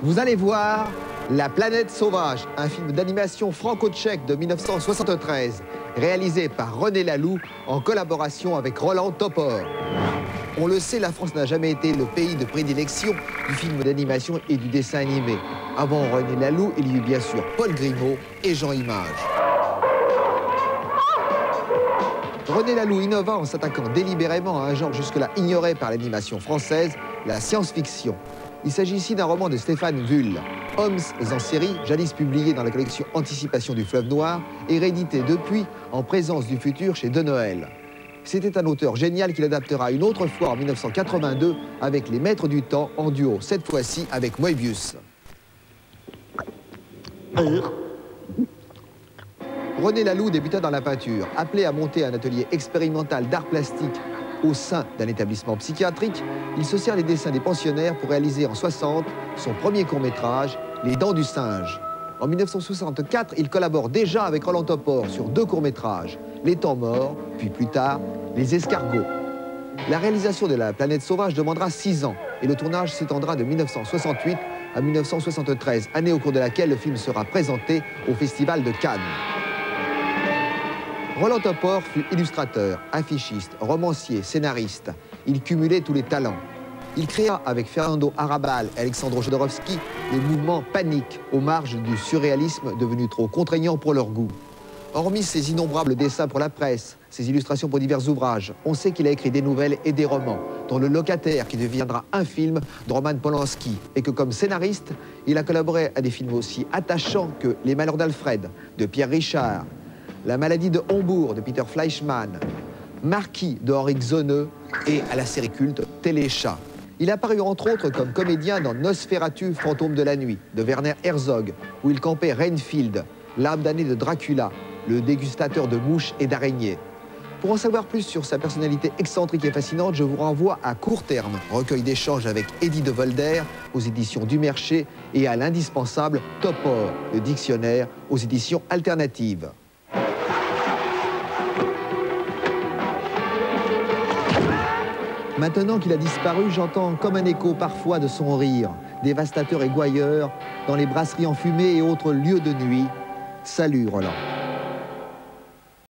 Vous allez voir La planète sauvage, un film d'animation franco-tchèque de 1973, réalisé par René Laloux en collaboration avec Roland Topor. On le sait, la France n'a jamais été le pays de prédilection du film d'animation et du dessin animé. Avant René Laloux, il y eut bien sûr Paul Grimaud et Jean Image. René Laloux innova en s'attaquant délibérément à un genre jusque-là ignoré par l'animation française, la science-fiction. Il s'agit ici d'un roman de Stéphane Vull, Hommes en série, jadis publié dans la collection Anticipation du Fleuve Noir et réédité depuis en présence du futur chez De Noël. C'était un auteur génial qu'il adaptera une autre fois en 1982 avec Les Maîtres du Temps en duo, cette fois-ci avec Moebius. René Laloux débuta dans la peinture. Appelé à monter un atelier expérimental d'art plastique au sein d'un établissement psychiatrique, il se sert des dessins des pensionnaires pour réaliser en 60 son premier court-métrage, Les Dents du Singe. En 1964, il collabore déjà avec Roland Topor sur 2 courts-métrages, Les Temps Morts, puis plus tard, Les Escargots. La réalisation de La planète sauvage demandera 6 ans et le tournage s'étendra de 1968 à 1973, année au cours de laquelle le film sera présenté au Festival de Cannes. Roland Topor fut illustrateur, affichiste, romancier, scénariste. Il cumulait tous les talents. Il créa avec Fernando Arrabal et Alexandre Jodorowsky les mouvements paniques aux marges du surréalisme devenu trop contraignant pour leur goût. Hormis ses innombrables dessins pour la presse, ses illustrations pour divers ouvrages, on sait qu'il a écrit des nouvelles et des romans, dont Le Locataire qui deviendra un film de Roman Polanski, et que comme scénariste, il a collaboré à des films aussi attachants que Les Malheurs d'Alfred de Pierre Richard, La maladie de Hombourg de Peter Fleischmann, Marquis de Henrik Zoneux et à la série culte Téléchat. Il a apparu entre autres comme comédien dans Nosferatu, fantôme de la nuit de Werner Herzog, où il campait Renfield, l'âme damnée de Dracula, le dégustateur de mouches et d'araignées. Pour en savoir plus sur sa personnalité excentrique et fascinante, je vous renvoie à Court Terme, recueil d'échanges avec Eddie de Volder aux éditions du Mercher et à l'indispensable Topor, le dictionnaire aux éditions alternatives. Maintenant qu'il a disparu, j'entends comme un écho parfois de son rire, dévastateur et gouailleur, dans les brasseries enfumées et autres lieux de nuit. Salut, Roland.